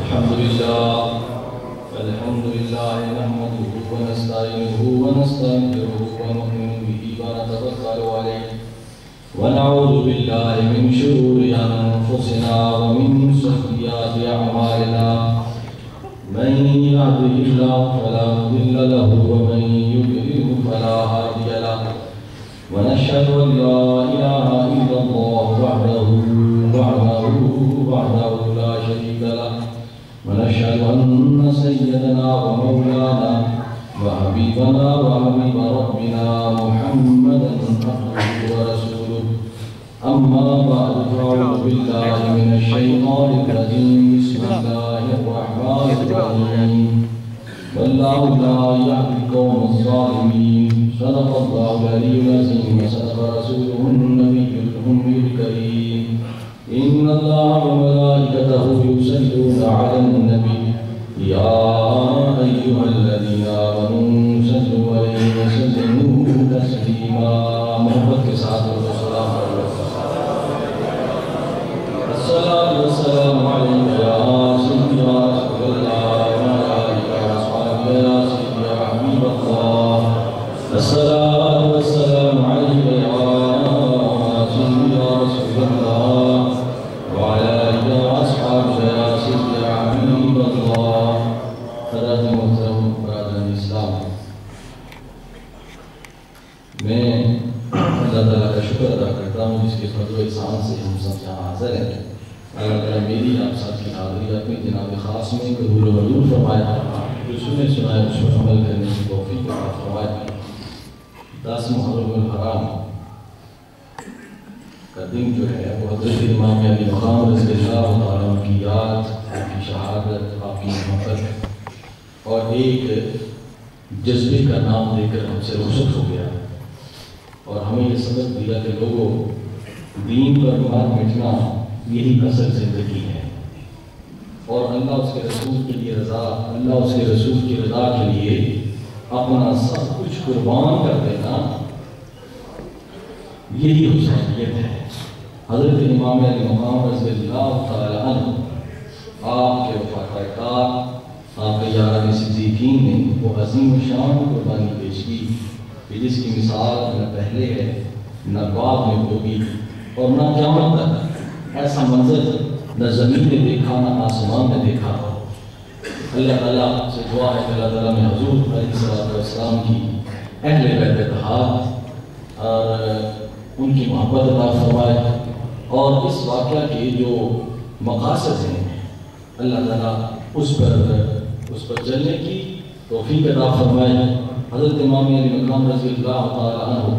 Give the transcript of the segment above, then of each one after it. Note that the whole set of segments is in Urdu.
الحمد لله نحمده ونستعينه ونستغفره ونؤمن به ونتوكل عليه ونعوذ بالله من شرور أنفسنا ومن سيئات أعمالنا من يهده الله فلا مضل له ومن يضلل فلا هادي له ونشهد أن لا إله إلا الله وحده لا شريك له ونشهد أن سيدنا ومولانا وحبيبنا وحبيب ربنا محمدا عبده ورسوله أما بعد فأعوذ بالله من الشيطان الرجيم بسم الله الرحمن الرحيم والله لا يهدي القوم الظالمين صدق الله العلي العظيم وصدق رسوله النبي الأمي الكريم إن الله وملائكته يصلون على النبي يا أيها الذين آمنوا صلوا عليه وسلموا تسليما محمد کے ساتھ السلام الصلاة والسلام عليك يا سيدي يا رسول الله وعلى آلك وأصحابك يا سيدي يا حبيب الله الصلاة والسلام عليك يا سيدي يا رسول الله وعلى آلك وأصحابك يا سيدي يا حبيب الله حضرات محترم برادران اسلام میں اللہ تعالیٰ کا شکر ادا کرتا ہوں جس کے فضل و احسان سے ہم سب یہاں حاضر ہیں اللہ تعالیٰ میری آپ سب کی حاضری اپنی جناب خاص میں قبول و منظور فرمایا جو سنے سنائے اس پر عمل کرنے کی توفیق عطا فرمایا 10 محرم الحرام کا دن جو ہے وہ حضرت امام علی مقام رضی اللہ تعالیٰ کی یاد آپ کی شہادت آپ کی محبت اور ایک جذبے کا نام دے کر ہم سے رخصت ہو گیا اور ہمیں یہ سبق دیا کہ لوگوں دین پر مار مٹنا یہی اصل زندگی ہے اور اللہ اس کے رسول کے لیے رضا اللہ اس کے رسول کی رضا کے لیے اپنا سب کچھ قربان کر دینا یہی حسینیت ہے حضرت امام علی مقام رضی اللہ تعالیٰ عنہ آپ کے وفادار کار آپ کے یاران صدیقین نے وہ عظیم شان قربانی پیش کی کہ جس کی مثال نہ پہلے ہے نہ بعد میں ہوگی اور نہ قیامت تک ایسا منظر نہ زمین نے دیکھا نہ آسمان نے دیکھا اللہ تعالیٰ سے دعا ہے کہ اللہ تعالیٰ نے حضور علیہ السلام کی اہل بیت اتحاد اور ان کی محبت عطا فرمائے اور اس واقعہ کے جو مقاصد ہیں اللہ تعالیٰ اس پر چلنے کی توفیق عطا فرمائے حضرت امام علی مقام رضی اللہ تعالیٰ عنہ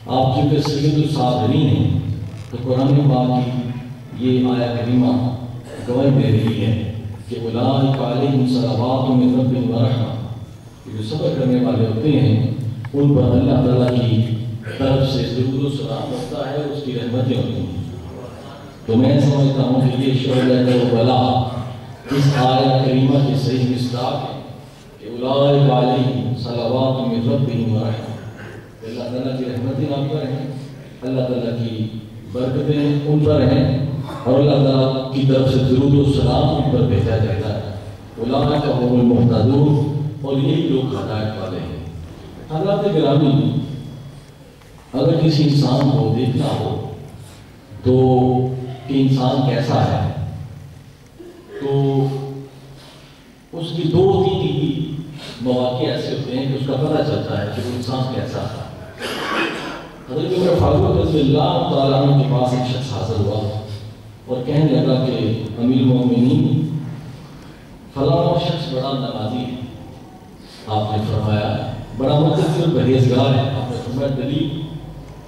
آپ چونکہ سید الصابرین ہیں تو قرآن پاک کی یہ آیہ کریمہ گواہی دے رہی ہے کہ اولئک علیہم صلوات من ربہم ورحمہ جو صبر کرنے والے ہوتے ہیں ان پر اللہ تعالیٰ کی طرف سے درود و سلام ہوتا ہے اس کی رحمتیں ہوتی ہیں تو میں سمجھتا ہوں کہ یہ شعلہ کربلا اس آیہ کریمہ کی صحیح مصداق ہے کہ اولئک علیہم صلوات من ربہم ورحمہ اللہ تعالیٰ کی رحمتیں آپ پر ہیں اللہ تعالیٰ کی برکتیں ان پر ہیں اور اللہ تعالیٰ کی طرف سے درود و سلام ان پر بھیجا جاتا ہے اولئک هم المہتدون اور یہی لوگ ہدایت والے ہیں حضرات گرامی اگر کسی انسان کو دیکھنا ہو تو کہ انسان کیسا ہے تو اس کی 2-3 مواقع ایسے ہوتے ہیں کہ اس کا پتہ چلتا ہے کہ وہ انسان کیسا ہے حضرت عمر فاروق رضی اللہ تعالیٰ عنہ کے پاس ایک شخص حاضر ہوا اور کہنے لگا کہ امیر المومنین فلاں شخص بڑا نمازی ہے آپ نے فرمایا بڑا متقی اور پرہیزگار ہے آپ نے فرمایا دلیل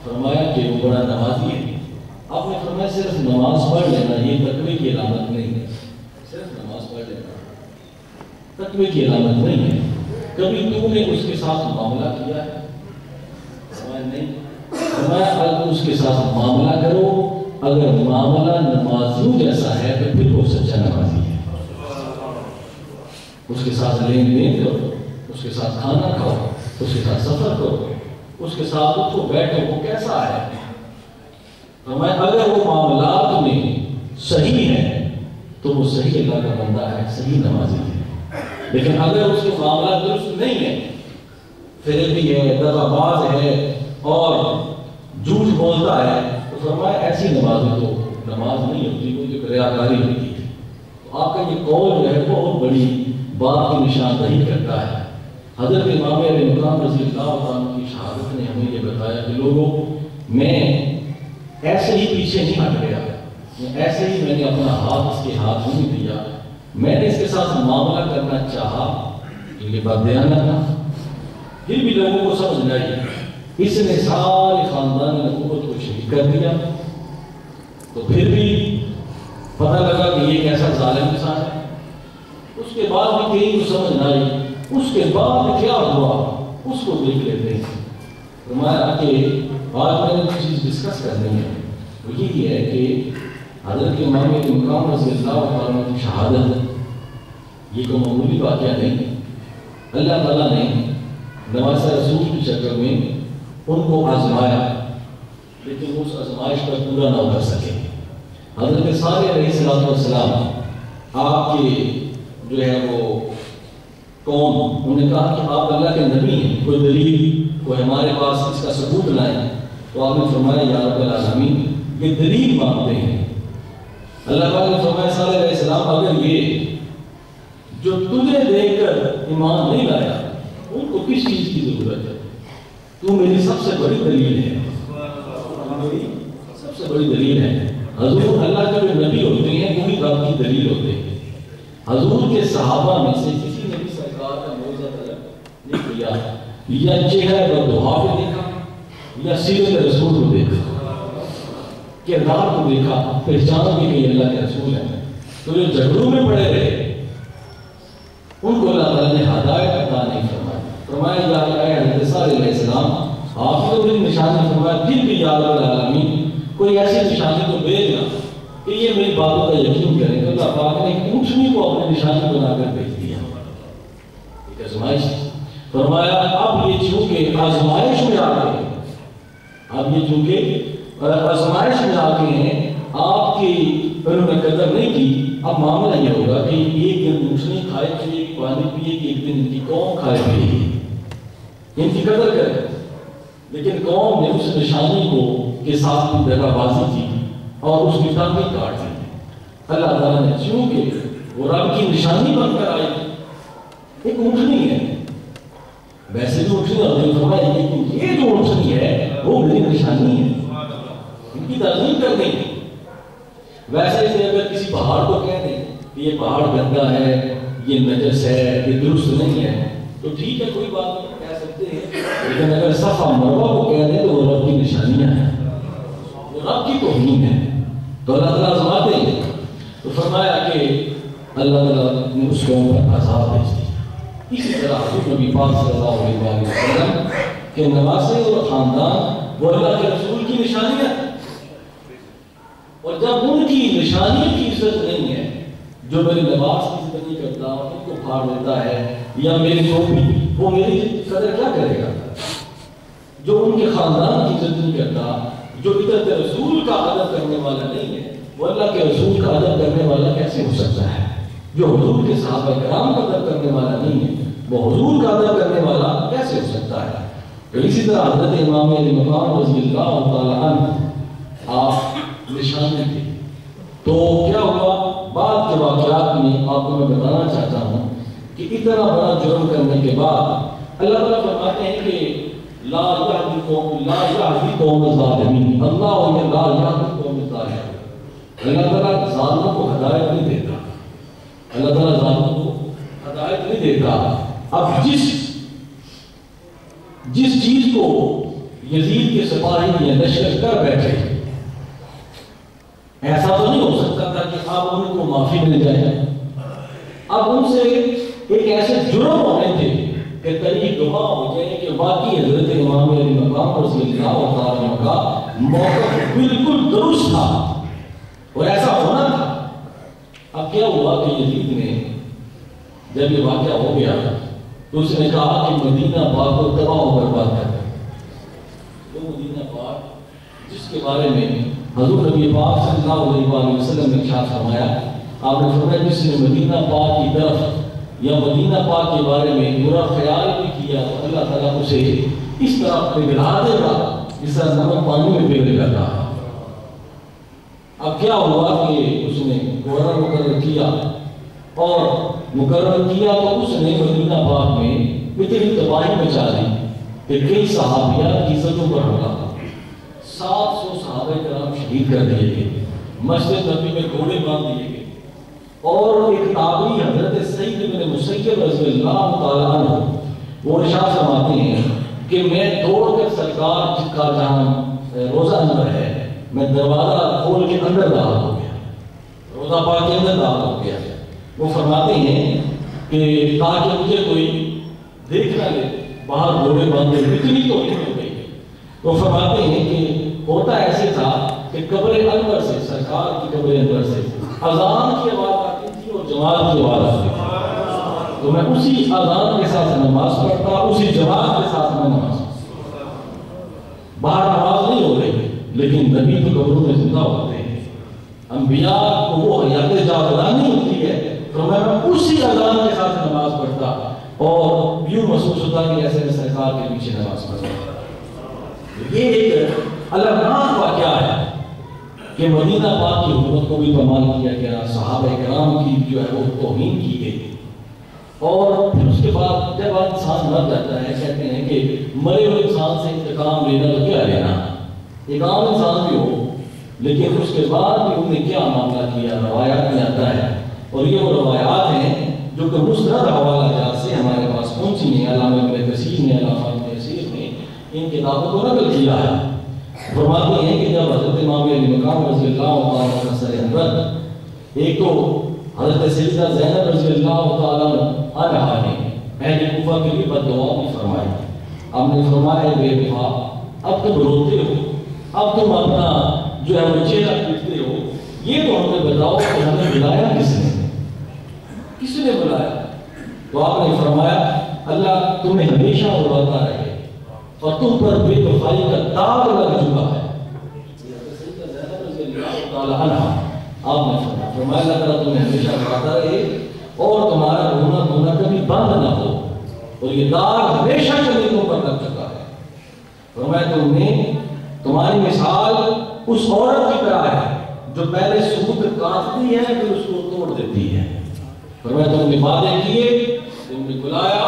فرمایا کہ وہ بڑا نمازی ہے آپ نے فرمایا صرف نماز پڑھ لینا یہ تقوی کی علامت نہیں ہے صرف نماز پڑھ لینا تقوی کی علامت نہیں ہے کبھی تم نے اس کے ساتھ معاملہ کیا ہے فرمایا نہیں فرمایا اگر اس کے ساتھ معاملہ کرو اگر معاملہ نمازیوں جیسا ہے تو پھر وہ سچا نمازی ہے اس کے ساتھ لین دین کرو اس کے ساتھ کھانا کھاؤ اس کے ساتھ سفر کرو اس کے ساتھ اٹھو بیٹھو وہ کیسا ہے فرمایا اگر وہ معاملات میں صحیح ہے تو وہ صحیح اللہ کا بندہ ہے، صحیح نمازی ہے۔ لیکن اگر اس کے معاملات درست نہیں ہے، فریبی ہے، دغا باز ہے اور جھوٹ بولتا ہے، تو فرمایا ایسی نماز تو نماز نہیں ہوتی، کیونکہ ریاکاری ہوتی ہے۔ تو آپ کا یہ قول جو ہے بہت بڑی بات کی نشاندہی کرتا ہے۔ حضرت امام علی مقام رضی اللہ عنہ کی شہادت نے ہمیں یہ بتایا کہ لوگوں، میں ایسے ہی پیچھے نہیں ہٹ گیا، ایسے ہی میں نے اپنا ہاتھ اس کے ہاتھ نہیں دیا، میں نے اس کے ساتھ معاملہ کرنا چاہا، یہ بات دیانت تھا، پھر بھی لوگوں کو سمجھ آئی، اس نے سارے خاندان نبوت کو شہید کر دیا، تو پھر بھی پتہ لگا کہ یہ کیسا ظالم انسان ہے۔ اس کے بعد بھی کہیں کو سمجھ نہ آئی، اس کے بعد کیا ہوا اس کو دیکھ لیتے ہیں۔ فرمایا کہ آج میں نے جو چیز ڈسکس کرنی ہے وہ یہی ہے کہ حضرت امام علی مقام رضی اللہ عنہ کی شہادت یہ کوئی معمولی واقعہ نہیں۔ اللہ تعالیٰ نے نواسہ رسول کی شکل میں ان کو آزمایا، لیکن اس آزمائش پر پورا نہ کر سکے۔ حضرت صالح علیہ السلام آپ کے جو ہے وہ قوم، انہوں نے کہا کہ آپ اللہ کے نبی ہیں، کوئی دلیل، کوئی ہمارے پاس اس کا ثبوت لائیں۔ تو آپ نے فرمایا یا رب العالمین، یہ دلیل مانگتے ہیں۔ اللہ تعالیٰ نے فرمایا صالح علیہ السلام، اگر یہ جو تجھے دیکھ کر ایمان نہیں لایا ان کو کس چیز کی ضرورت ہے؟ تو میری سب سے بڑی دلیل ہے، میری سب سے بڑی دلیل ہے۔ حضور اللہ کے جو نبی ہوتے ہیں وہی رب کی دلیل ہوتے ہیں۔ حضور کے صحابہ میں سے کسی نے بھی سرکار کا موعظہ طلب نہیں کیا، یا چہرہ بددعا کو دیکھا، یا سیرت رسول کو دیکھا، کردار کو دیکھا، پہچان بھی کہ اللہ کے رسول ہیں۔ تو جو جھگڑوں میں پڑے رہے ان کو اللہ تعالیٰ نے ہدایت عطا نہیں فرمایا۔ فرمایا یا حضرت صالح علیہ السلام، آپ نے تو نشانی فرمایا، پھر بھی یا رب العالمین کوئی ایسی نشانی تو بھیجنا کہ یہ میری باتوں کا یقین کریں۔ تو اللہ پاک نے ایک اونٹنی کو اپنے نشانی بنا کر بھیج دیا، ایک آزمائش۔ فرمایا اب یہ چونکہ آزمائش میں آ گئے، اب یہ چونکہ آزمائش میں آ گئے ہیں، آپ کی انہوں نے قدر نہیں کی، اب معاملہ یہ ہوگا کہ ایک دن اونٹنی کھائے پیے، پانی پیے، کہ ایک دن ان کی قوم کھائے پیے، ان کی قدر کرے۔ لیکن قوم نے اس نشانی کو کے ساتھ بھی دغا بازی کی اور اس کی ٹانگیں کاٹ دی۔ اللہ تعالیٰ نے چونکہ وہ رب کی نشانی بن کر آئی، ایک اونٹنی ہے، ویسے بھی اونٹنی ہوتی ہے، فرمایا یہ جو اونٹنی ہے وہ میری نشانی ہے، ان کی تعظیم کر دیں۔ ویسے ہی اگر کسی پہاڑ کو کہہ دیں کہ یہ پہاڑ گندا ہے، یہ نجس ہے، یہ درست نہیں ہے، تو ٹھیک ہے، کوئی بات نہیں، کہہ سکتے ہیں۔ لیکن اگر صفا مروہ کو کہہ دیں تو وہ رب کی نشانیاں ہیں، وہ رب کی توہین ہے، تو اللہ تعالیٰ آزماتے ہیں۔ تو فرمایا کہ اللہ تعالیٰ نے اس قوم پر عذاب بھیج دیا۔ اسی طرح حضور نبی پاک صلی اللہ علیہ وسلم کے نواسے اور خاندان وہ اللہ کے رسول کی نشانیاں، اور جب ان کی نشانیوں کی عزت نہیں ہے، جو میرے لباس کی عزت نہیں کرتا، ان کو پھاڑ دیتا ہے، یا میری ٹوپی، وہ میری قدر کیا کرے گا؟ جو ان کے خاندان کی عزت نہیں کرتا، جو عزت رسول کا ادب کرنے والا نہیں ہے، وہ اللہ کے رسول کا ادب کرنے والا کیسے ہو سکتا ہے؟ جو حضور کے صحابہ کرام کا ادب کرنے والا نہیں ہے، وہ حضور کا ادب کرنے والا کیسے ہو سکتا ہے؟ تو اسی طرح حضرت امام علی مقام رضی اللہ تعالیٰ عنہ آپ نشانے تھے۔ تو کیا ہوا؟ بعد کے واقعات میں آپ کو میں بتانا چاہتا ہوں کہ اتنا بڑا جرم کرنے کے بعد اللہ تعالیٰ فرماتے ہیں کہ لا یہدی قوم الظالمین، اللہ لا یہدی قوم الظالمین۔ اللہ تعالیٰ ظالموں کو ہدایت نہیں دیتا، اللہ تعالیٰ ظالموں کو ہدایت نہیں دیتا۔ اب جس چیز کو یزید کے سپاہی یا لشکر کر بیٹھے، ایسا تو نہیں ہو سکتا تھا کہ اب ان کو معافی مل جائے۔ اب ان سے ایک ایسے جرم ہونے تھے کہ طریق گواہ ہو جائے کہ واقعی حضرت امام علی مقام رضی اللہ تعالیٰ عنہ کا موقف بالکل درست تھا اور ایسا ہونا تھا۔ اب کیا ہوا کہ یزید نے جب یہ واقعہ ہو گیا تو اس نے کہا کہ مدینہ پاک کو تباہ و برباد کر دیں۔ وہ مدینہ پاک جس کے بارے میں حضور نبی پاک صلی اللہ علیہ وسلم نے ارشاد فرمایا آپ نے فرمایا جس نے مدینہ پاک کی طرف یا مدینہ پاک کے بارے میں برا خیال بھی کیا تو اللہ تعالیٰ اسے اس طرح پگھلا دے گا جس طرح نمک پانی میں پگھل جاتا ہے۔ اب کیا ہوا کہ اس نے گورنر مقرر کیا، اور مقرر کیا تو اس نے مدینہ پاک میں اتنی تباہی مچا دی کہ کئی صحابیات کی عزتوں پر حملہ، 700 صحابہ کرام شہید کر دیے گئے، مسجد نبی میں گھوڑے باندھ دیے گئے، اور ایک تابعی حضرت سعید بن مسیب رضی اللہ تعالیٰ عنہ وہ ارشاد فرماتے ہیں کہ میں دوڑ کر سرکار کا جہاں روزہ اندر ہے میں دروازہ کھول کے اندر داخل ہو گیا، روزہ پاک کے اندر داخل ہو گیا۔ وہ فرماتے ہیں کہ تاکہ مجھے کوئی دیکھ نہ لے، باہر گھوڑے باندھے اتنی توہین ہو گئی۔ وہ فرماتے ہیں کہ ہوتا ایسے تھا کہ قبر انور سے، سرکار کی قبر انور سے اذان کی آواز آتی تھی اور جماعت کی آواز آتی تھی، تو میں اسی اذان کے ساتھ نماز پڑھتا، اسی جماعت کے ساتھ میں نماز پڑھتا۔ باہر نماز نہیں ہو رہی لیکن نبی تو قبروں میں زندہ ہوتے ہیں، انبیاء کو وہ حیات جاودانی ہوتی ہے، تو میں اسی اذان کے ساتھ نماز پڑھتا اور یوں محسوس ہوتا کہ ایسے میں سرکار کے پیچھے نماز پڑھتا۔ یہ ایک علمناک واقعہ ہے کہ مدینہ پاک کی حکومت کو بھی پامال کیا گیا، صحابہ کرام کی جو ہے وہ توہین کی گئی، اور پھر اس کے بعد جب انسان مر جاتا ہے کہتے ہیں کہ مرے ہوئے انسان سے انتقام لینا تو کیا لینا، ایک عام انسان بھی ہو لیکن اس کے بعد بھی انہوں نے کیا معاملہ کیا، روایات میں آتا ہے، اور یہ وہ روایات ہیں جو کہ مستند حوالہ جات سے ہمارے پاس پہنچی ہیں۔ علامہ ابن کثیر نے، علامہ ابن کثیر نے ان کتابوں کو نقل کیا ہے۔ فرماتے ہیں کہ جب حضرت امام علی مقام رضی اللہ تعالیٰ عنہ سر انور، ایک تو حضرت سیدہ زینب رضی اللہ تعالیٰ عنہ نے اہل کوفہ کے لیے بد دعا بھی فرمائی۔ آپ نے فرمایا بے وفا اب تم روتے ہو، اب تم اپنا جو ہے وہ چہرہ پیٹتے ہو، یہ تو ہمیں بتاؤ کہ ہمیں بلایا کس نے بلایا؟ تو آپ نے فرمایا اللہ تمہیں ہمیشہ اڑاتا رہے اور تم پر بے وفائی کا داغ لگ چکا ہے۔ آپ نے فرمایا اللہ تعالیٰ تمہیں ہمیشہ اڑاتا رہے اور تمہارا رونا دھونا کبھی بند نہ ہو، اور یہ داغ ہمیشہ کے لیے تم پر لگ چکا ہے۔ فرمایا تم نے تمہاری مثال اس عورت کی طرح ہے جو پہلے سود کاٹتی ہے پھر اس کو توڑ دیتی ہے۔ فرمایا تم نے وعدے کیے، تم نے بلایا،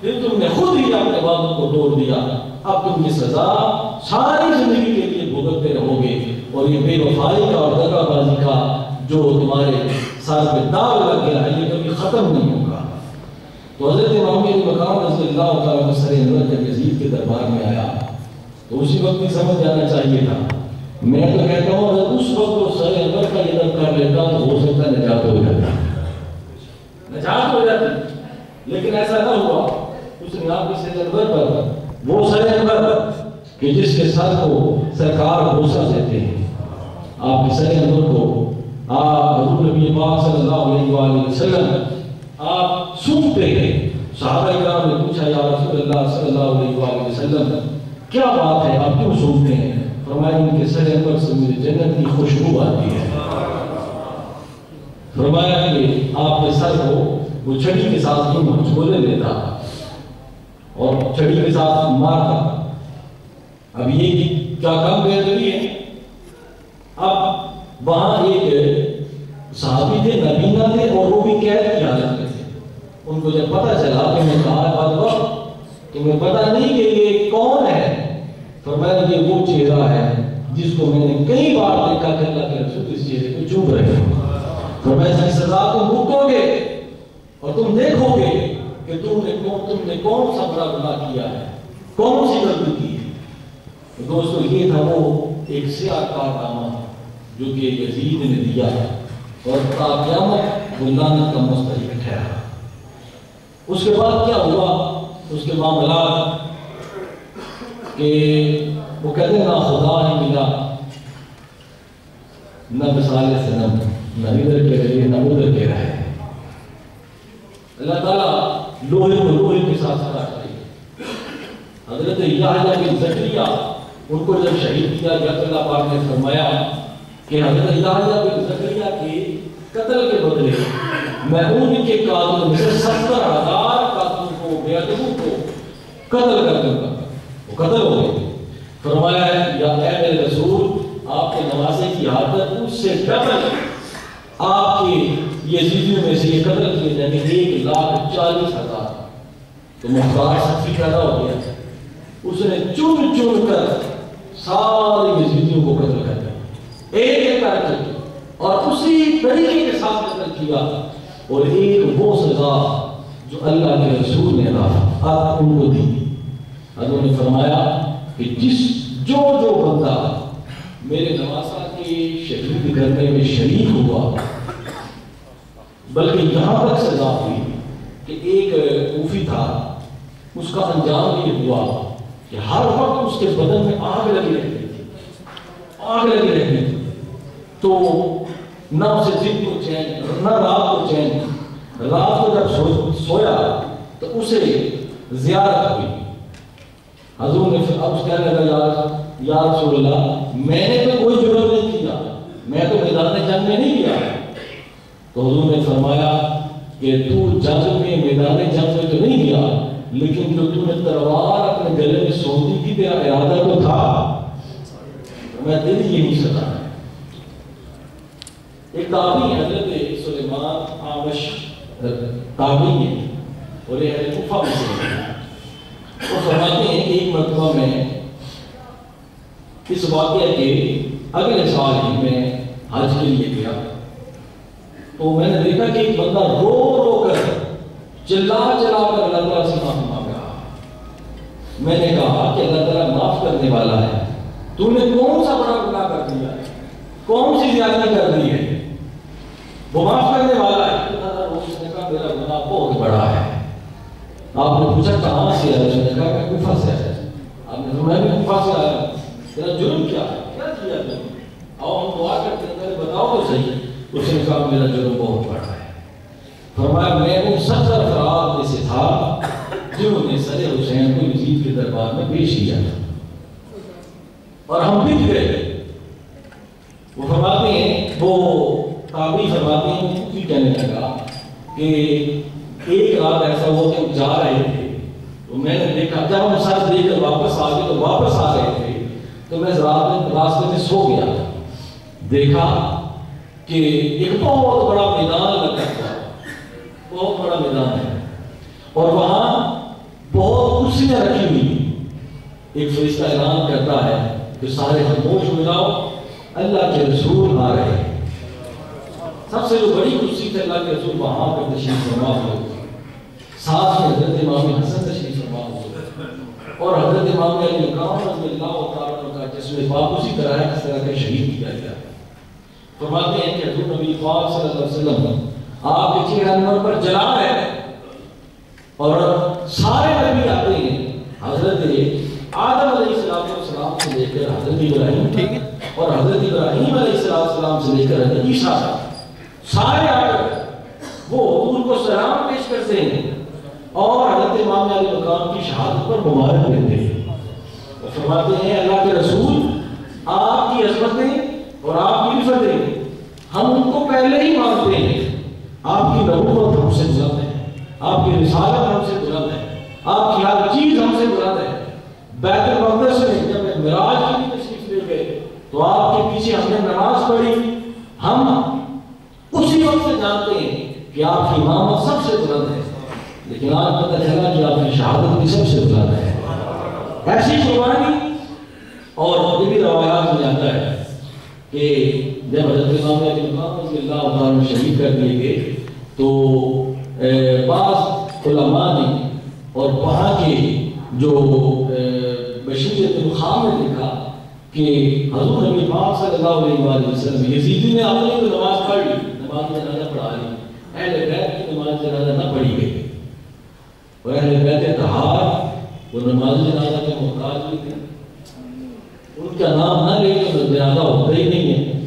پھر تم نے خود ہی اپنے وعدوں کو توڑ دیا، اب تم کی سزا ساری زندگی کے لیے بھگتتے رہو گے، اور یہ بے وفائی کا اور دغا بازی کا جو تمہارے سر پہ داغ لگ گیا ہے یہ کبھی ختم نہیں ہوگا۔ تو حضرت امام علی مقام رضی اللہ تعالیٰ عنہ سر انور جب یزید کے دربار میں آیا تو اسی وقت بھی سمجھ جانا چاہیے تھا۔ میں تو کہتا ہوں اگر اس وقت وہ سر انور کا یہ دم کر لیتا تو ہو سکتا نجات ہو جاتا، نجات ہو جاتی، لیکن ایسا نہ ہوا۔ اس نے آپ کی سر انور پر، وہ سر انور کہ جس کے سر کو سرکار بوسہ دیتے ہیں، آپ کے سر انور کو آپ حضور نبی پاک صلی اللہ علیہ وآلہ وسلم آپ سونپتے ہیں۔ صحابہ کرام نے پوچھا یا رسول اللہ صلی اللہ علیہ وآلہ وسلم کیا بات ہے آپ کیوں سونپتے ہیں؟ فرمایا ان کے سر انور سے مجھے جنت کی خوشبو آتی ہے۔ فرمایا کہ آپ کے سر کو وہ چھڑی کے ساتھ یوں جھولے لیتا اور چھڑی کے ساتھ مارتا۔ اب یہ کیا کام بہتری ہے؟ اب وہاں ایک صحابی تھے، نبینا تھے، اور وہ بھی قید کی حالت میں تھے۔ ان کو جب پتہ چلا کہ میں کہا بدبخت تمہیں پتہ نہیں کہ یہ کون ہے؟ فرمایا یہ وہ چہرہ ہے جس کو میں نے کئی بار دیکھا کہ اللہ کے رسول اس چہرے کو چوب رہے ہیں۔ فرمایا اس کی سزا تم بھگتو گے اور تم دیکھو گے کہ تم نے کون سا بڑا گناہ کیا ہے، کون سی غلطی کی ہے۔ دوستو یہ تھا وہ ایک سیاہ کارنامہ جو کہ یزید نے دیا ہے اور تا قیامت وہ لعنت کا مستحق ٹھہرا۔ اس کے بعد کیا ہوا؟ اس کے معاملات کہ وہ کہتے ہیں نہ خدا ہی ملا، نہ مثال صنم، نہ ادھر کے رہے نہ ادھر کے رہے۔ اللہ تعالیٰ لوہے کو لوہے کے ساتھ کاٹ دے۔ حضرت یحییٰ بن زکریا ان کو جب شہید کیا گیا تو اللہ پاک نے فرمایا کہ حضرت یحییٰ بن زکریا کے قتل کے بدلے میں ان کے قاتل میں سے 70,000 قاتلوں کو بے ادبوں کو قتل کر دوں گا. وہ قتل ہو گئے. فرمایا یا اے میرے رسول آپ کے نوازے کی عادت اس سے ڈبل آپ کے یزیدیوں میں سے یہ قتل کیے جائیں گے 1,40,000. تو مختار سخی پیدا ہو گیا. اس نے چن چن کر سارے یزیدیوں کو قتل کر دیا ایک ایک کر کے, اور اسی طریقے کے ساتھ قتل کیا. اور ایک وہ سزا جو اللہ کے رسول نے آپ ان کو دی. حضور نے فرمایا کہ جو بندہ میرے نواسا کے شہید کرنے میں شریک ہوا, بلکہ یہاں تک سزا ہوئی کہ ایک کوفی تھا, اس کا انجام یہ ہوا کہ ہر وقت اس کے بدن میں آگ لگی رہتی تھی. تو نہ اسے دن کو چین نہ رات کو چین. رات کو جب سویا تو اسے زیارت ہوئی. حضور نے پھر اب کہنے لگا یا رسول اللہ میں نے تو کوئی جرم نہیں کیا, میں تو میدان جنگ میں نہیں گیا. تو حضور نے فرمایا کہ تو جنگ میں میدان جنگ میں تو نہیں گیا, لیکن جو تو نے تلوار اپنے گلے میں سونپی تھی تیرا ارادہ تو تھا. میں تیری یہ نہیں ستا. ایک تابعی حضرت سلیمان آمش تابعی ہے اور یہ کوفہ میں سے. وہ فرماتے ہیں کہ ایک مرتبہ میں اس واقعہ کے اگلے سال ہی میں حج کے لیے گیا, تو میں نے دیکھا کہ ایک بندہ رو رو کر چلا کر اللہ تعالیٰ سے معافی مانگ رہا. میں نے کہا کہ اللہ تعالیٰ معاف کرنے والا ہے, تو نے کون سا بڑا گناہ کر دیا ہے, کون سی زیادتی کر دی ہے, وہ معاف کرنے والا ہے. اس نے کہا میرا گناہ بہت بڑا ہے. آپ نے پوچھا کہاں سے آیا؟ اس نے کہا کہ کوفہ سے آیا. آپ نے کہا میں بھی کوفہ سے آیا. تیرا جرم کیا ہے, کیا کیا تم نے؟ آؤ ہم دعا کرتے ہیں, پہلے بتاؤ تو صحیح. اس نے کہا میرا جرم بہت بڑا ہے. فرمایا میں ان 70 افراد میں سے تھا جنہوں نے سر حسین کو یزید کے دربار میں پیش کیا تھا, اور ہم بک گئے. وہ فرماتے ہیں, وہ تابعی فرماتے ہیں, کوفی کہنے لگا کہ ایک رات ایسا ہوا کہ ہم جا رہے تھے, تو میں نے دیکھا جب ہم سر دے کر واپس آ گئے تو واپس آ رہے تھے تو میں راستے میں سو گیا. دیکھا کہ ایک بہت بڑا میدان لگا ہوا, بہت بڑا میدان ہے, اور وہاں بہت کرسیاں رکھی ہوئی. ایک فرشتہ اعلان کرتا ہے کہ سارے خاموش ہو جاؤ, اللہ کے رسول آ رہے ہیں. سب سے جو بڑی کرسی تھی اللہ کے رسول وہاں پر تشریف فرما ہوئے, ساتھ میں حضرت امام حسن تشریف فرما ہوئے, اور حضرت امام علی مقام رضی اللہ تعالیٰ عنہ کا جسم پاک اسی طرح ہے جس طرح کا شہید کیا گیا. فرماتے ہیں کہ حضور نبی پاک صلی اللہ علیہ وسلم آپ کے چہرہ انور پر جلا ہے, اور سارے نبی آتے ہیں حضرت آدم علیہ السلام سے لے کر حضرت ابراہیم, اور حضرت ابراہیم علیہ السلام سے لے کر حضرت عیسیٰ, سارے آ کر وہ حضور کو سلام پیش کرتے ہیں اور حضرت امام علی مقام کی شہادت پر مبارک دیتے ہیں. وہ فرماتے ہیں اللہ کے رسول آپ کی عظمتیں اور آپ کی عزتیں ہم ان کو پہلے ہی مانتے ہیں. آپ کی نبوت ہم سے بلند ہے, آپ کی رسالت ہم سے بلند ہے, آپ کی ہر چیز ہم سے بلند ہے. بیت المقدس میں جب معراج کی تشریف لے گئے تو آپ کے پیچھے ہم نے نماز پڑھی. ہم اسی وقت سے جانتے ہیں کہ آپ کی امامت سب سے بلند ہے, لیکن آج پتہ چلا کہ آپ کی شہادت بھی سب سے بلند ہے. ایسی قربانی. اور یہ بھی روایات میں آتا ہے کہ جب حضرت امام علی مقام رضی اللہ تعالیٰ شہید کر دیے گئے تو بعض علماء نے اور وہاں کے جو بشیر بن خام نے لکھا کہ حضور نبی پاک صلی اللہ علیہ وسلم یزیدی نے اپنی تو نماز پڑھ لی, نماز جنازہ پڑھا لی, اہل بیت کی نماز جنازہ نہ پڑھی گئی, اور اہل بیت طہار وہ نماز جنازہ کے محتاج بھی تھے, ان کا نام نہ لے کے جنازہ ہوتا ہی نہیں ہے.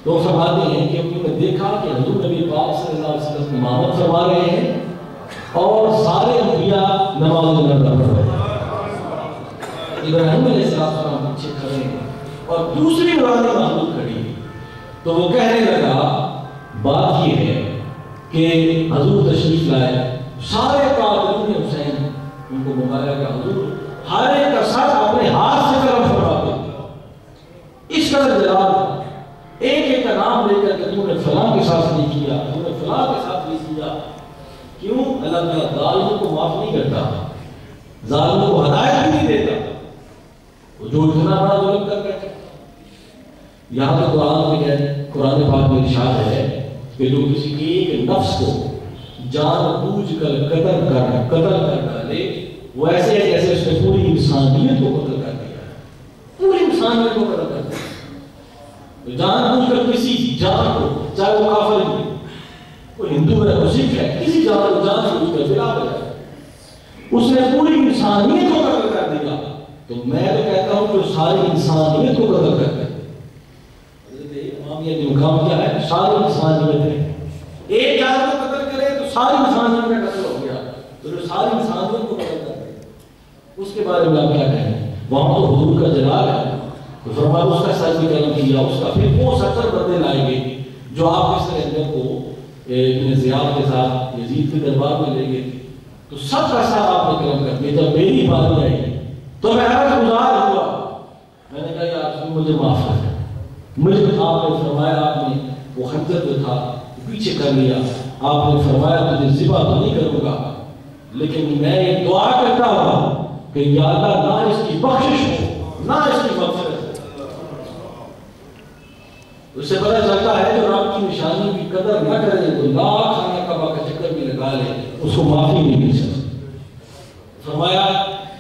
تو فرماتے ہیں کہ انہوں نے دیکھا کہ حضور نبی پاک صلی اللہ علیہ وسلم امامت فرما رہے ہیں اور سارے انبیاء نماز جنازہ پڑھ رہے ہیں. ابراہیم علیہ السلام پیچھے کھڑے ہیں اور دوسری نورانی مخلوق کھڑی ہے. تو وہ کہنے لگا بات یہ ہے کہ حضور تشریف لائے، سارے قاتلین حسین ان کو بتایا کہ حضور ہر ایک کا سر اپنے ہاتھ سے قلم فرماتے، اس قدر جلال تھا، ایک ایک کا نام لے کر کہ تم نے فلاں کے ساتھ نہیں کیا، تم نے فلاں کے ساتھ نہیں کیا. کیوں؟ اللہ تعالیٰ ظالموں کو معاف نہیں کرتا، ظالموں کو ہدایت بھی نہیں دیتا، وہ جو اتنا بڑا ظلم کر بیٹھے. یہاں تو قرآن پاک میں ارشاد ہے کہ جو کسی ایک نفس کو جان بوجھ کر قتل کر ڈالے وہ ایسے ہے جیسے اس نے پوری انسانیت کو قتل کر دیا، پوری انسانیت کو قتل کر دیا. جان بوجھ کر کسی جان کو، چاہے وہ کافر ہی کوئی ہندو ہے کوئی سکھ ہے، کسی جان کو جان بوجھ کر فلا کر اس نے پوری انسانیت کو قتل کر دیا. تو میں تو کہتا ہوں کہ ساری انسانیت کو قتل کر دیا. یہ مقام کیا ہے؟ ساری انسانیت ہے. ایک جان کو قتل کرے تو ساری انسانیت کا قتل ہو گیا، تو جو ساری انسانیت کو قتل کر دے اس کے بارے میں آپ کیا کہیں؟ وہاں تو حضور کا جلال ہے، تو فرمایا اس کا سر بھی قلم کیا، اس کا پھر وہ 70 بندے لائیں گے جو آپ اس اندر کو ابن زیاد کے ساتھ یزید کے دربار میں لے گئے، تو سب کا ساتھ آپ نے قلم کر دیا. جب میری باری آئی تو میں عرض گزار ہوا، میں نے کہا یا رسول مجھے معاف کر، مجھے آپ نے فرمایا، آپ نے وہ خنجر جو تھا پیچھے کر لیا، آپ نے فرمایا تجھے ذبح تو نہیں کروں گا، لیکن میں یہ دعا کرتا ہوں کہ یا اللہ نہ اس کی بخشش ہو نہ اس کی مغفرت ہو. اس سے پتہ چلتا ہے جو رب کی نشانی کی قدر نہ کرے تو لاکھ خانہ کعبہ کا چکر بھی لگا لے اس کو معافی نہیں مل سکتی. فرمایا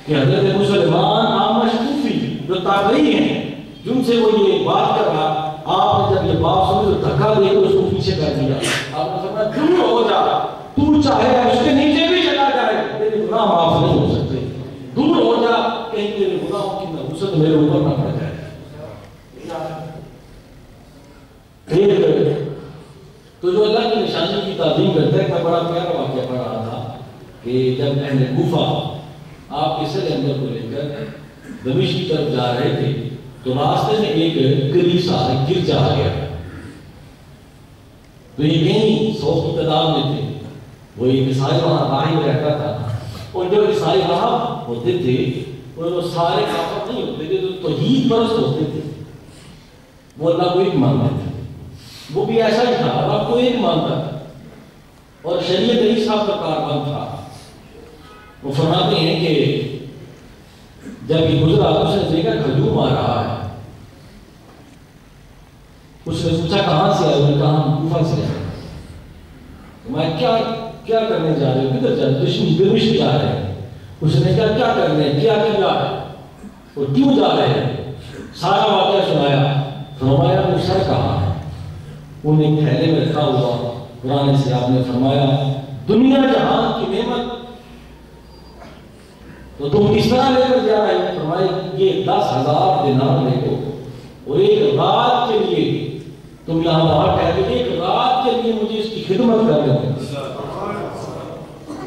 کہ حضرت مسلمان عامش کوفی جو تابعی ہیں جن سے وہ یہ بات کر رہا، آپ نے جب یہ بات سنی تو دھکا دے کر اس کو پیچھے کر دیا. آپ نے فرمایا دور ہو جا، تو چاہے اس کے نیچے بھی چلا جائے تیرے گناہ معاف نہیں ہو سکتے، دور ہو جا کہیں تیرے گناہوں کی نحوست میرے اوپر نہ پڑ جائے. تو جو اللہ کی نشانی کی تعظیم کرتا ہے، میں بڑا پیارا واقعہ پڑھ رہا تھا کہ جب اہل کوفہ آپ کے سر اندر کو لے کر دمشق کی طرف جا رہے تھے تو راستے میں ایک کلیسا گرجا آ گیا، تو یہ کہیں 100 کی تعداد میں تھے. وہ ایک عیسائی وہاں راہب رہتا تھا، اور جو عیسائی راہب ہوتے تھے وہ سارے کافر نہیں ہوتے تھے، جو توحید پرست ہوتے تھے، وہ اللہ کو ایک مانتے تھے. وہ بھی ایسا ہی تھا، رب کو ایک مانتا تھا اور شریعت عیسیٰ کا کاربن تھا. وہ فرماتے ہیں کہ جب یہ گزرا اس نے دیکھا ہجوم آ رہا ہے، اس نے پوچھا کہاں سے آئے؟ انہوں نے کہا ہم کوفہ سے آئے. میں کیا کرنے جا رہے ہو؟ کدھر جا رہے ہو؟ دمشق جا رہے ہیں. اس نے کہا کیا کرنے ہیں، کیا ہے اور کیوں جا رہے ہیں؟ سارا واقعہ سنایا. فرمایا وہ سر کہاں ہے؟ انہیں تھیلے میں رکھا ہوا قرآن سے آپ نے فرمایا دنیا جہان کی نعمت تو تم کس طرح لے کر جا رہے ہیں؟ فرمایا یہ 10,000 دینار لے لو اور ایک رات کے لیے تم یہاں باہر ٹھہرے، ایک رات کے لیے مجھے اس کی خدمت کر لینے دو،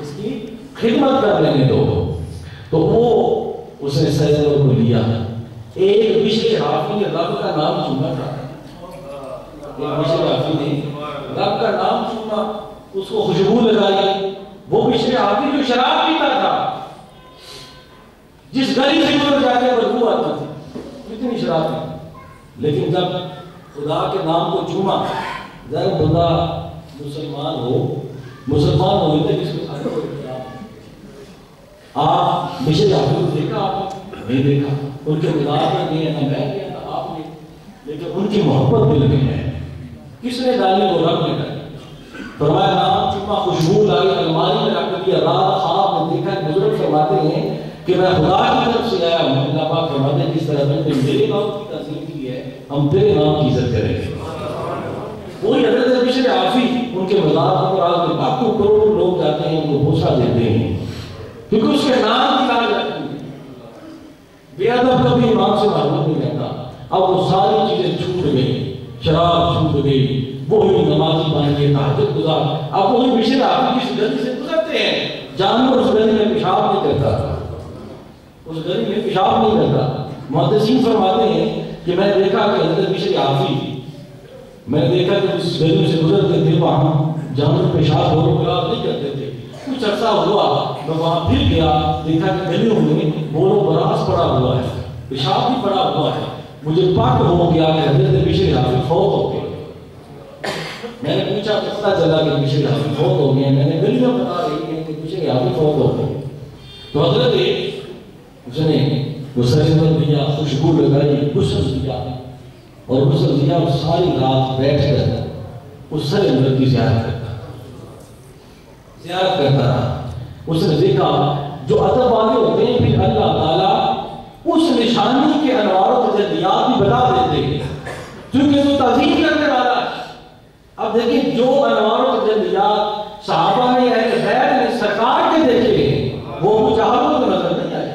اس کی خدمت کر لینے دو. تو وہ اس نے سیدوں کو لیا. ایک بشر حافظ نے رب کا نام سنا تھا، ایک بشر حافظ نے رب کا نام سنا، اس کو خوشبو لگائی. وہ بشر حافظ جو شراب پیتا تھا، جس گلی سے گزر جاتے بدبو آتی تھی، کتنی شراب پی، لیکن جب خدا کے نام کو چوما، ظاہر بندہ مسلمان ہوئے تھے جس کو کھانے کو آپ بشر حافظ کو دیکھا؟ آپ نہیں دیکھا، ان کے مدار میں نہیں ہے، نہ میں گیا نہ آپ نے، لیکن ان کی محبت دل میں ہے. کس نے ڈالی؟ وہ رب نے ڈالی. فرمایا نام چوما، خوشبو لائی، الماری میں رکھ دیا. رات خواب میں دیکھا. بزرگ فرماتے ہیں کہ میں خدا کی طرف سے آیا ہوں. اللہ پاک فرماتے ہیں جس طرح تم نے میرے نام کی تعظیم کی ہے ہم تیرے نام کی عزت کریں گے. وہی حضرت بشر حافظ ان کے مزار پر آج لاکھوں کروڑوں لوگ جاتے ہیں، ان کو بوسہ دیتے ہیں کیونکہ اس کے نام کی لاج رکھتی ہے. بے ادب کبھی ایمان سے محروم نہیں رہتا. اب وہ ساری چیزیں چھوٹ گئی، شراب چھوٹ گئی، وہی نمازی بن گئے، تہجد گزار. اب وہی بشر حافظ کی گلی سے گزرتے ہیں، جانور اس گلی میں پیشاب نہیں کرتا، اس گلی میں پیشاب نہیں کرتا. محدثین فرماتے ہیں کہ میں دیکھا کہ حضرت بشر حافظ، میں نے دیکھا کہ اس گلی سے گزرتے تھے وہاں جہاں میں پیشاب دوروں خلاف نہیں کرتے تھے. کچھ عرصہ ہوا میں وہاں پھر گیا, دیکھا کہ گلیوں میں بولو براس پڑا ہوا ہے, پیشاب بھی پڑا ہوا ہے. مجھے پاک ہو گیا کہ حضرت بشر حافظ فوت ہو گئے. میں نے پوچھا تو پتہ چلا کہ بشر حافظ فوت ہو گئے. میں نے گلیاں بتا رہی ہیں کہ بشر حافظ فوت ہو گئے. تو حضرت اس نے غسل دیا, خوشبو لگائی, غسل دیا, اور غسل دیا اور ساری رات بیٹھ کر اس سر اندر کی زیارت کرتا رہا. اس نے دیکھا جو ادب والے ہوتے ہیں پھر اللہ تعالیٰ اس نشانی کے انوار و تجلیات بھی بتا دیتے ہیں کیونکہ تو تعظیم کرنے والا ہے. اب دیکھیں جو انوار و تجلیات صحابہ نے اہل بیت نے سرکار کے دیکھے ہیں وہ مجاہدوں کو نظر نہیں آئے,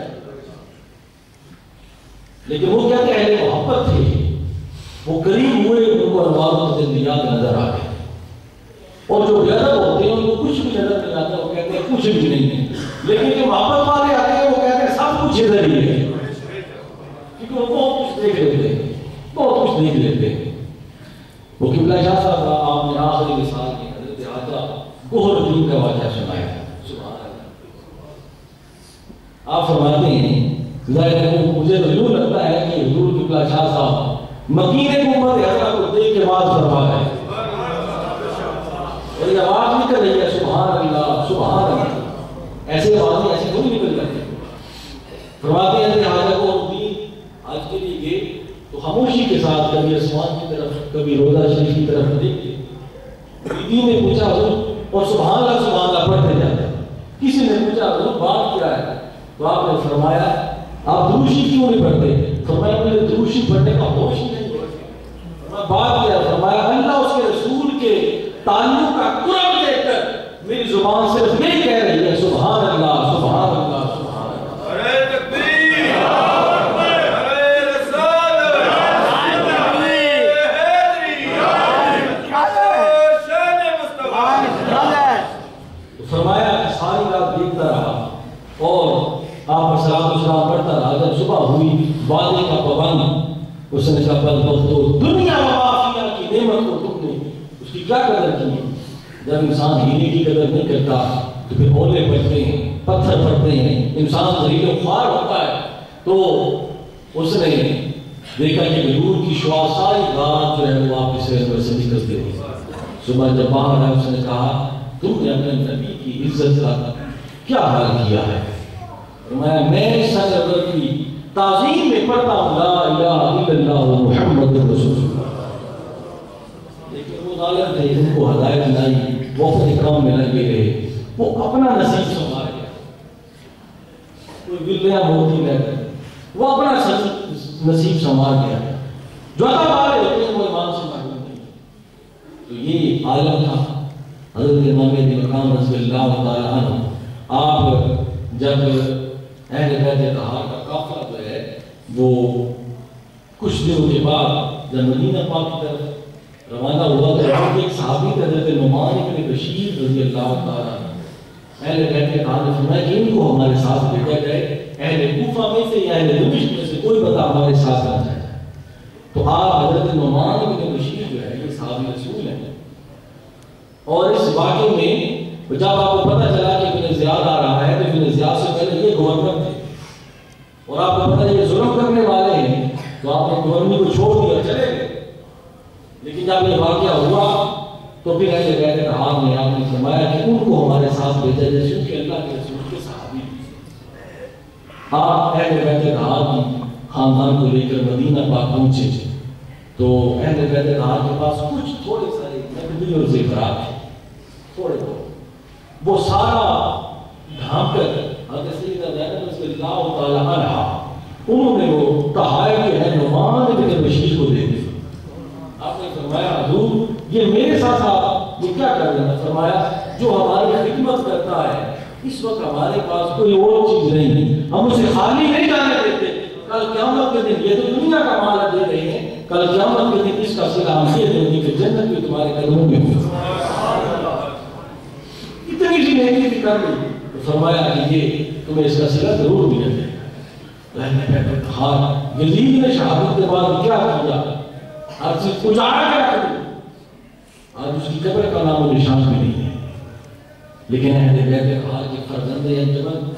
لیکن وہ کیا کہ اہل محبت تھے, وہ قریب ہوئے ان کو انوار و تجلیات نظر آ گئے. اور جو غیرت ہوتے ہیں ان کو کچھ بھی نظر نہیں آتا, وہ کہتے ہیں کچھ بھی نہیں ہے. لیکن جو محبت والے آتے ہیں وہ کہتے ہیں سب کچھ ادھر ہی ہے, کیونکہ وہ بہت کچھ دیکھ لیتے ہیں, بہت کچھ دیکھ لیتے ہیں. وہ قبلہ شاہ صاحب آپ نے آخری مثال میں حضرت حاجہ گوہر الدین کا واقعہ سنایا ہے. سبحان اللہ. آپ فرماتے ہیں ظاہر مجھے تو یوں لگتا ہے کہ حضور قبلہ شاہ صاحب مکین حکومت حضرت کو دیکھ کے بات فرما ہے, اور یہ آواز نکل رہی ہے سبحان اللہ سبحان اللہ. ایسے آوازیں ایسے تھوڑی نکل جاتی ہیں. فرماتے ہیں کہ حاجہ گوہر الدین آج کے لیے گئے تو خاموشی کے ساتھ کبھی آسمان کی طرف کبھی روضہ شریف کی طرف دیکھتے. بیوی نے پوچھا حضور اور سبحان اللہ پڑھتے جاتے. کسی نے پوچھا حضور بات کیا ہے, تو آپ نے فرمایا آپ دروشی کیوں نہیں پڑھتے؟ فرمایا مجھے دروشی پڑھنے کا ہوش ہی نہیں ہے. بات کیا؟ فرمایا اللہ اس کے رسول کے تعلق کا قرب دیکھ کر میری زبان صرف یہ کہہ رہی ہے سبحان اللہ سبحان اللہ سبحان اللہ. ارے تکبیر, ارے رسالت, فرمایا کہ ساری رات دیکھتا رہا اور آپ صلاۃ السلام پڑھتا رہا. جب صبح ہوئی وعدے کا پابند اس نے کہا بدبختو دنیا و ما فیہا کی نعمت کو تم نے اس کی کیا قدر کی ہے؟ جب انسان ہیرے کی قدر نہیں کرتا تو پھر اولے پڑتے ہیں, پتھر پڑتے ہیں, انسان ذلیل و خوار ہوتا ہے. تو اس نے دیکھا کہ حضور کی شعاع ساری رات جو ہے وہ آپ کے سر سے نکلتے تھے. صبح جب باہر آیا اس نے کہا تم نے اپنے نبی کی عزت کا کیا حال کیا ہے؟ میں اس سر کی تعظیم میں پڑھتا ہوں لا الہ الا اللہ محمد رسول اللہ. لیکن وہ ظالم تھے, ان کو ہدایت لائی, وہ اپنے کام میں لگے رہے, وہ اپنا نصیب سنبھال گیا. کوئی بلیاں موتی نہ کرے, وہ اپنا نصیب سنبھال گیا. جو عطا والے ہوتے ہیں وہ ایمان سے محروم نہیں. تو یہ عالم تھا حضرت امام مہدی مقام رضی اللہ تعالیٰ عنہ. آپ جب اہل بیت طہار کا قافلہ جو ہے وہ کچھ دنوں کے بعد جب مدینہ پاک کی طرف روانہ ہوا تو ایک صحابی حضرت نعمان بن بشیر رضی اللہ تعالیٰ اہل بیت طہار نے فرمایا کہ ان کو ہمارے ساتھ بھیجا جائے, اہل کوفہ میں سے یا اہل دمشق میں سے کوئی بتا ہمارے ساتھ آ جائے. تو آپ حضرت نعمان بن بشیر جو ہے یہ صحابی رسول ہیں, اور اس واقعے میں جب آپ کو پتہ چلا کہ ابن زیاد آ رہا ہے تو ابن زیاد سے پہلے یہ گورنر تھے اور آپ کو پتہ یہ ظلم کرنے والے ہیں, تو آپ نے گورنر کو چھوڑ دیا چلے گئے. لیکن جب یہ واقعہ ہوا تو پھر اہل بیت طہار نے آپ نے فرمایا کہ ان کو ہمارے ساتھ بھیجا جائے کیونکہ اللہ کے رسول کے صحابی تھے. آپ اہل بیت طہار کی خاندان کو لے کر مدینہ پاک پہنچے تو اہل بیت طہار کے پاس کچھ تھوڑے سارے نقدی اور زیورات تھے, تھوڑے تھوڑے. وہ سارا ڈھانپ کر حضرت سیدہ زینب رضی اللہ تعالیٰ عنہا انہوں نے وہ تحائف جو ہے نعمان بن بشیر کو دے دی. آپ نے فرمایا حضور یہ میرے ساتھ آپ یہ کیا کر رہے ہیں؟ فرمایا جو ہماری خدمت کرتا ہے اس وقت ہمارے پاس کوئی اور چیز نہیں, ہم اسے خالی نہیں جانے دیتے. کل قیامت کے دن یہ تو دنیا کا مال دے رہے ہیں, کل قیامت کے دن اس کا صلہ ہم یہ دیں گے کہ جنت بھی تمہارے قدموں میں ہو. اتنی سی نیکی بھی کر لی تو فرمایا کہ یہ تمہیں اس کا صلہ ضرور ملے گا. یزید نے شہادت کے بعد کیا کیا؟ ہر چیز اجاڑ کر دی, آج اس کی قبر کا نام و نشان بھی نہیں ہے، لیکن اہل بیت کہا کہ فرزند انجمن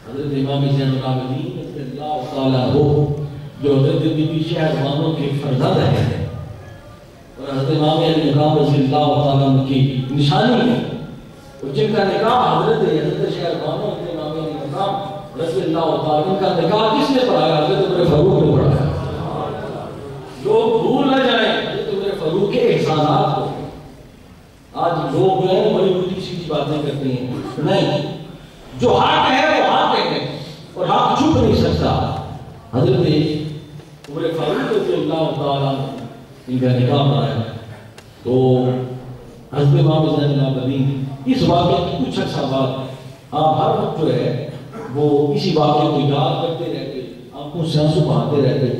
حضرت امام زین العابدین رضی اللہ تعالیٰ عنہ جو حضرت بی بی شہر بانو کے فرزند ہیں اور حضرت امام علی مقام رضی اللہ تعالیٰ عنہ کی نشانی ہے، اور جن کا نکاح حضرت شہر بانو حضرت امام علی مقام رضی اللہ تعالیٰ عنہ کا نکاح کس نے پڑھایا؟ حضرت عمر فاروق نے پڑھایا۔ لوگ بھول نہ جائیں حضرت عمر فاروق کے احسانات کو۔ آج لوگ جو ہیں بڑی بڑی سی باتیں کرتے ہیں، نہیں، جو حق ہے وہ حق ہے اور حق چھپ نہیں سکتا۔ حضرت عمر فاروق رضی اللہ تعالیٰ ان کا نکاح پڑھایا تو حضرت امام زین العابدین اس واقعے کی کچھ عرصہ بعد آپ ہر وقت جو ہے وہ اسی واقعے کو یاد کرتے رہتے، آنکھوں سے آنسو بہاتے رہتے،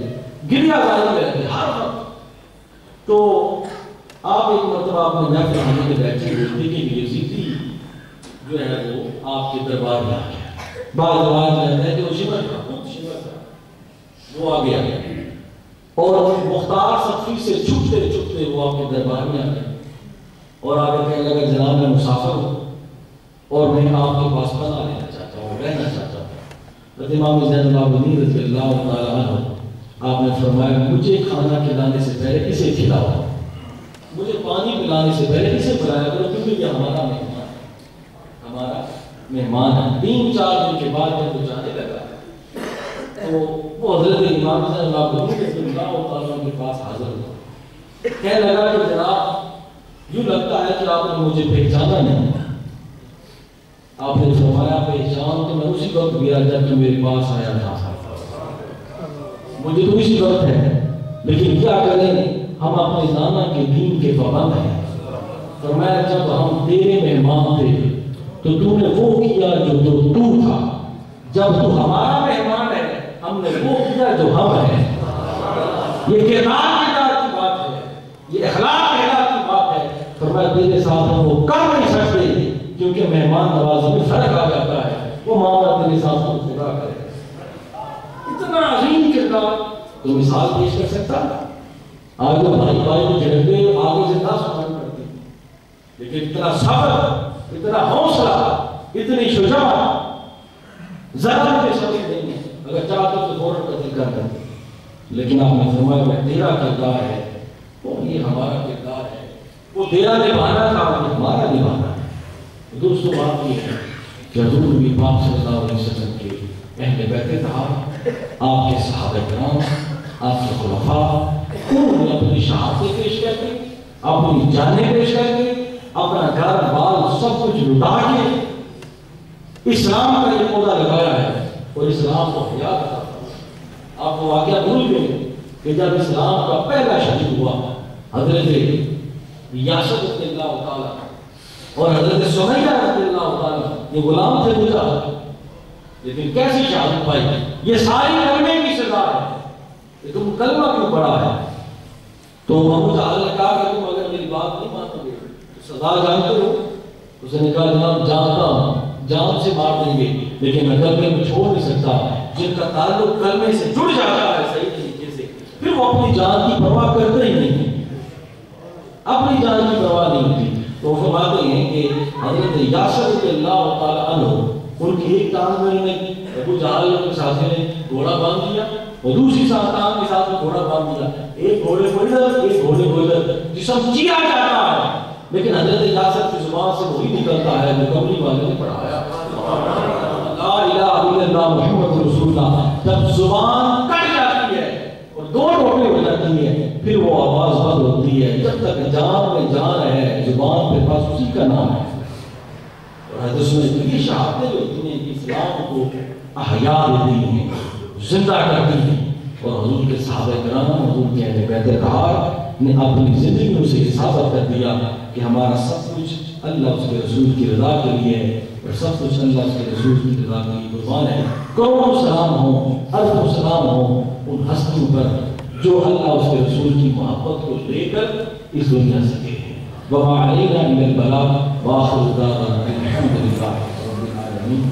گریہ زاری رہتے ہر وقت۔ تو آپ ایک مرتبہ اپنے محفل خانے میں بیٹھے ہوئے کہ یزیدی جو ہے وہ آپ کے دربار میں آ گیا۔ بعض روایت میں آتا ہے کہ وہ شمر تھا، وہ آ گیا اور مختار صفی سے چھپتے چھپتے وہ آپ کے دربار میں آ گیا اور آگے کہنے لگا جناب میں مسافر ہوں اور میں آپ کے پاس پناہ لینا چاہتا ہوں، رہنا چاہتا ہوں۔ حضرت امام زین العابدین رضی اللہ تعالیٰ عنہ آپ نے فرمایا مجھے کھانا کھلانے سے پہلے اسے کھلاؤ، مجھے پانی پلانے سے پہلے اسے پلایا کرو، کیونکہ یہ ہمارا مہمان ہے، ہمارا مہمان ہے۔ 3-4 دن کے بعد جب وہ جانے لگا تو وہ حضرت امام زین العابدین رضی اللہ تعالیٰ عنہ کے پاس حاضر ہوا، کہنے لگا کہ جناب یوں لگتا ہے کہ آپ نے مجھے پہچانا نہیں۔ آپ نے فرمایا پہچان تو میں اسی وقت گیا جب تو میرے پاس آیا تھا، مجھے تو اسی وقت ہے، لیکن کیا کریں ہم اپنے نانا کے دین کے پابند ہیں۔ فرمایا جب ہم تیرے مہمان تھے تو تو نے وہ کیا جو تو تھا، جب تو ہمارا مہمان ہے ہم نے وہ کیا جو ہم ہیں۔ یہ کردار کی بات ہے، یہ اخلاق کی بات ہے۔ فرمایا تیرے ساتھ ہم وہ کر نہیں سکتے کیونکہ مہمان نوازی میں فرق آ جاتا ہے، وہ معاملہ تیرے ساتھ ہم خدا کرے۔ اتنا عظیم کردار تو مثال پیش کر سکتا آج تو بھائی بھائی کو جھڑکتے آگے سے 10 منٹ کرتے، لیکن اتنا صبر، اتنا حوصلہ، اتنی شجاعت ذرا بھی شامل نہیں ہے۔ اگر چاہتے تو فوراً قتل کر دیں، لیکن آپ نے فرمایا وہ تیرا کردار ہے، وہ یہ ہمارا کردار ہے، وہ تیرا نبھانا تھا وہ ہمارا نبھانا ہے۔ دوستو بات یہ ہے کہ حضور نبی پاک صلی اللہ علیہ وسلم کے اہل بیت طاہر، آپ کے صحابہ کرام، آپ کے خلفاء، انہوں نے اپنی شہادتیں پیش کر کے، اپنی جانیں پیش کر کے، اپنا گھر بال سب کچھ لٹا کے اسلام کا ایک پودا لگایا ہے اور اسلام کو حیا کرتا تھا۔ آپ کو واقعہ بھول گئے کہ جب اسلام کا پہلا شہید ہوا حضرت یاسر رضی اللہ تعالیٰ اور حضرت سمیہ رضی اللہ تعالیٰ، یہ غلام تھے مجاہد، لیکن کیسی شہادت پائی؟ یہ ساری کلمے کی سزا ہے، یہ تم کلمہ کیوں پڑھا ہے؟ تو ابو جہل نے کہا کہ تم اگر میری بات نہیں مانو گے تو سزا جانتے ہو؟ اس نے کہا جناب جانتا ہوں، جان سے مار دیں گے لیکن میں کلمے کو چھوڑ نہیں سکتا۔ جن کا تعلق کلمے سے جڑ جاتا ہے صحیح طریقے سے، پھر وہ اپنی جان کی پرواہ کرتے ہی نہیں، اپنی جان کی پرواہ نہیں ہوتی۔ تو فرماتے ہیں کہ حضرت یاسر رضی اللہ تعالیٰ عنہ ان کی ایک ٹانگ میں انہیں ابو جہل کے ساتھ نے گھوڑا باندھ دیا اور دوسری ٹانگ کے ساتھ گھوڑا باندھ دیا، ایک گھوڑے کو ادھر ایک گھوڑے کو ادھر، جسم چیا جاتا ہے لیکن حضرت یاسر کی زبان سے وہی نکلتا ہے جو کملی والے نے پڑھایا، لا الہ الا اللہ محمد رسول اللہ۔ جب زبان کٹ جاتی ہے اور 2 ٹوٹے ہو جاتی ہے پھر وہ آواز بند ہوتی ہے، جب تک جان میں جان ہے زبان پہ بس اسی کا نام ہے۔ اور حدیث میں یہ شہادتیں جو ہوتی ہیں اسلام کو احیاء دیتی ہیں، زندہ کرتی ہیں، اور حضور کے صحابہ کرام، حضور کے اہل بیت طاہر نے اپنی زندگیوں سے ثابت کر دیا کہ ہمارا سب کچھ اللہ اس کے رسول کی رضا کے لیے ہے اور سب کچھ اللہ اس کے رسول کی رضا کے لیے قربان ہے۔ کروڑوں سلام ہوں، اربوں سلام ہوں ان ہستیوں پر جو اللہ اس کے رسول کی محبت کو لے کر اس دنیا سے گئے ہیں۔ وَمَا عَلَيْنَا إِلَّا الْبَلَاغُ وَآخِرُ دَعْوَانَا الْحَمْدُ لِلَّهِ رَبِّ الْعَالَمِينَ۔